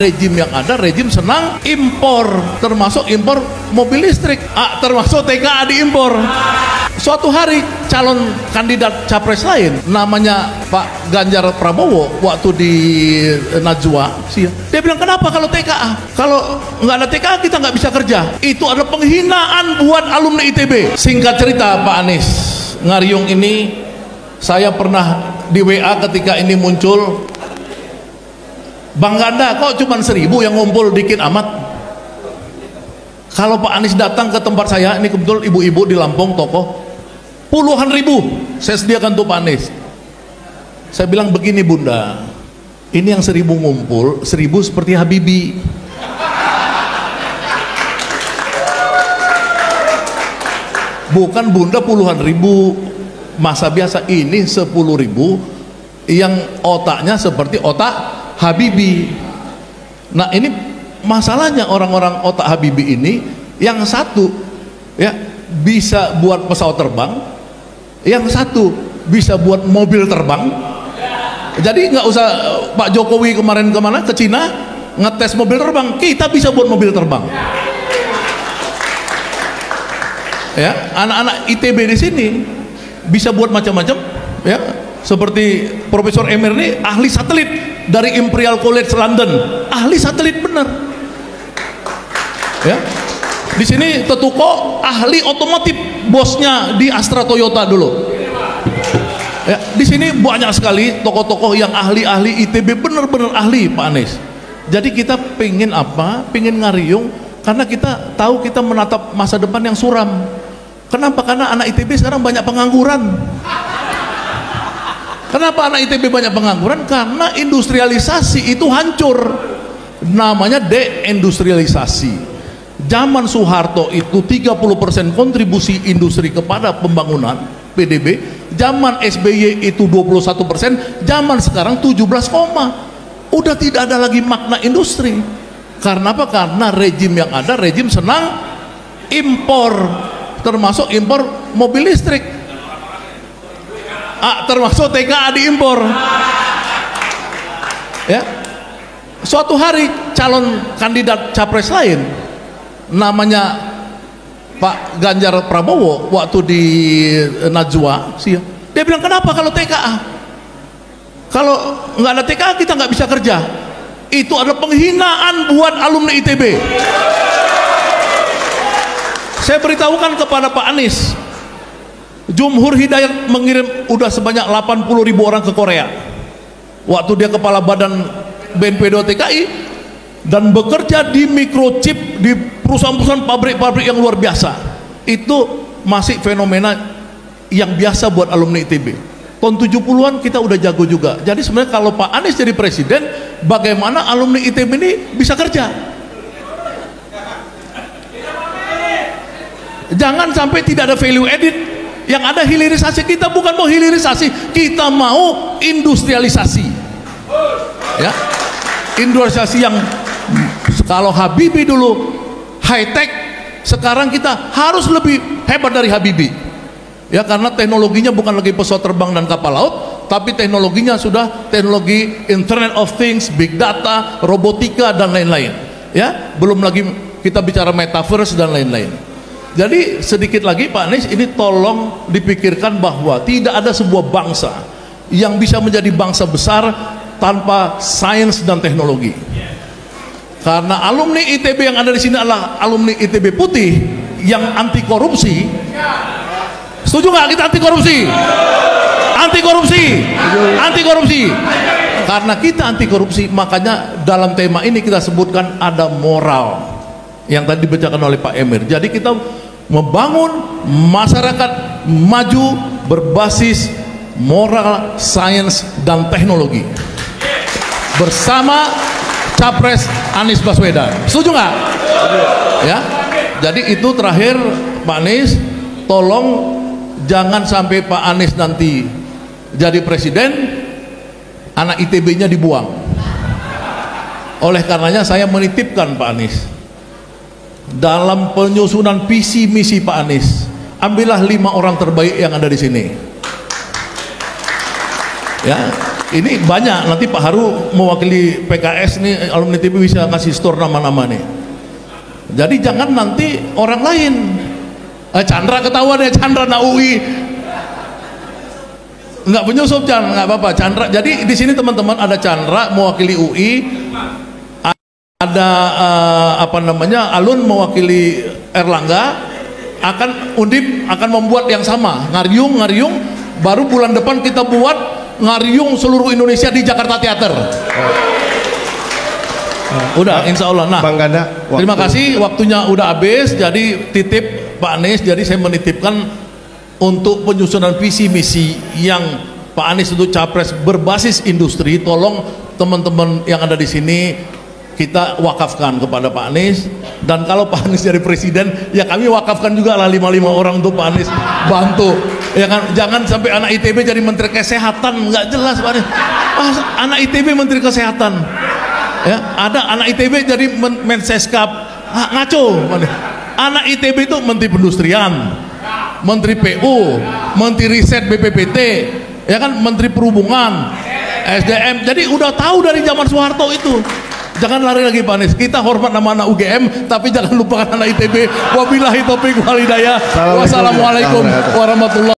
Rejim yang ada, rejim senang impor, termasuk impor mobil listrik, termasuk TKA diimpor. Suatu hari calon kandidat capres lain, namanya Pak Ganjar Prabowo, waktu di Najwa, dia bilang, kenapa kalau TKA? Kalau nggak ada TKA kita nggak bisa kerja. Itu adalah penghinaan buat alumni ITB. Singkat cerita, Pak Anies, Ngariung ini saya pernah di WA ketika ini muncul. Bang Ganda, kok cuma 1000 yang ngumpul, dikit amat. Kalau Pak Anies datang ke tempat saya, ini kebetulan ibu-ibu di Lampung, tokoh, puluhan ribu saya sediakan untuk Pak Anies. Saya bilang, begini Bunda, ini yang 1000 ngumpul, 1000 seperti Habibie. Bukan Bunda puluhan ribu masa biasa, ini 10.000 yang otaknya seperti otak Habibie. Nah, ini masalahnya orang-orang otak Habibie ini, yang satu ya bisa buat pesawat terbang, yang satu bisa buat mobil terbang. Jadi nggak usah Pak Jokowi kemarin kemana ke Cina ngetes mobil terbang, kita bisa buat mobil terbang. Ya, anak-anak ITB di sini bisa buat macam-macam, ya. Seperti Profesor Emir ini ahli satelit dari Imperial College London, ahli satelit bener. Ya, di sini Tetuko ahli otomotif, bosnya di Astra Toyota dulu. Ya, di sini banyak sekali tokoh-tokoh yang ahli-ahli ITB, bener-bener ahli, Pak Anies. Jadi kita pengen apa? Pengen Ngariung karena kita tahu kita menatap masa depan yang suram. Kenapa? Karena anak ITB sekarang banyak pengangguran. Kenapa anak ITB banyak pengangguran? Karena industrialisasi itu hancur. Namanya deindustrialisasi. Zaman Soeharto itu 30% kontribusi industri kepada pembangunan PDB. Zaman SBY itu 21%. Zaman sekarang 17, udah tidak ada lagi makna industri. Karena apa? Karena rejim yang ada, rejim senang impor, termasuk impor mobil listrik, termasuk TKA diimpor. Ya, suatu hari calon kandidat capres lain, namanya Pak Ganjar Prabowo, waktu di Najwa, dia bilang, kenapa kalau TKA? Kalau nggak ada TKA kita nggak bisa kerja. Itu adalah penghinaan buat alumni ITB. Saya beritahukan kepada Pak Anies, Jumhur Hidayat mengirim udah sebanyak 80.000 orang ke Korea waktu dia kepala badan BNPB TKI, dan bekerja di microchip di perusahaan-perusahaan pabrik-pabrik yang luar biasa. Itu masih fenomena yang biasa buat alumni ITB. Tahun 70-an kita udah jago juga. Jadi sebenarnya kalau Pak Anies jadi presiden, bagaimana alumni ITB ini bisa kerja? Jangan sampai tidak ada value added. Yang ada hilirisasi. Kita bukan mau hilirisasi, kita mau industrialisasi. Ya, industrialisasi yang kalau Habibie dulu high tech, sekarang kita harus lebih hebat dari Habibie. Ya, karena teknologinya bukan lagi pesawat terbang dan kapal laut, tapi teknologinya sudah teknologi Internet of Things, Big Data, robotika dan lain-lain. Ya, belum lagi kita bicara metaverse dan lain-lain. Jadi sedikit lagi Pak Anies, ini tolong dipikirkan bahwa tidak ada sebuah bangsa yang bisa menjadi bangsa besar tanpa sains dan teknologi. Karena alumni ITB yang ada di sini adalah alumni ITB putih yang anti korupsi. Setuju nggak kita anti korupsi? Anti korupsi, anti korupsi. Karena kita anti korupsi, makanya dalam tema ini kita sebutkan ada moral yang tadi dibacakan oleh Pak Emir. Jadi kita membangun masyarakat maju berbasis moral, sains dan teknologi bersama Capres Anies Baswedan. Setuju nggak? Ya. Jadi itu terakhir Pak Anies, tolong jangan sampai Pak Anies nanti jadi presiden, anak ITB-nya dibuang. Oleh karenanya saya menitipkan Pak Anies, dalam penyusunan visi misi Pak Anies, ambillah 5 orang terbaik yang ada di sini. Ya, ini banyak, nanti Pak Haru mewakili PKS nih, alumni TV bisa ngasih store nama-nama nih. Jadi jangan nanti orang lain. Chandra ketahuan ya, Chandra na UI. Enggak penyusup Chandra, enggak apa-apa Chandra. Jadi di sini teman-teman ada Chandra mewakili UI, ada apa namanya, Alun mewakili Erlangga, akan Undip akan membuat yang sama, Ngariung, baru bulan depan kita buat Ngariung seluruh Indonesia di Jakarta Theater. Udah, insya Allah. Nah, Bang Ganda, terima kasih, waktunya udah habis. Jadi titip Pak Anies, jadi saya menitipkan untuk penyusunan visi misi yang Pak Anies untuk capres berbasis industri. Tolong teman-teman yang ada di sini kita wakafkan kepada Pak Anies, dan kalau Pak Anies jadi presiden ya kami wakafkan juga lah 5 orang untuk Pak Anies bantu, ya kan. Jangan sampai anak ITB jadi menteri kesehatan, nggak jelas Pak Anies. Anak ITB menteri kesehatan, ya ada anak ITB jadi Menseskap, ngaco Pak Anies. Anak ITB itu menteri perindustrian, menteri PU, menteri riset BPPT, ya kan, menteri perhubungan, SDM. Jadi udah tahu dari zaman Soeharto itu. Jangan lari lagi Pak Anies. Kita hormat nama anak UGM, tapi jangan lupakan anak ITB. Wabillahi taufiq wal hidayah. Wassalamualaikum warahmatullahi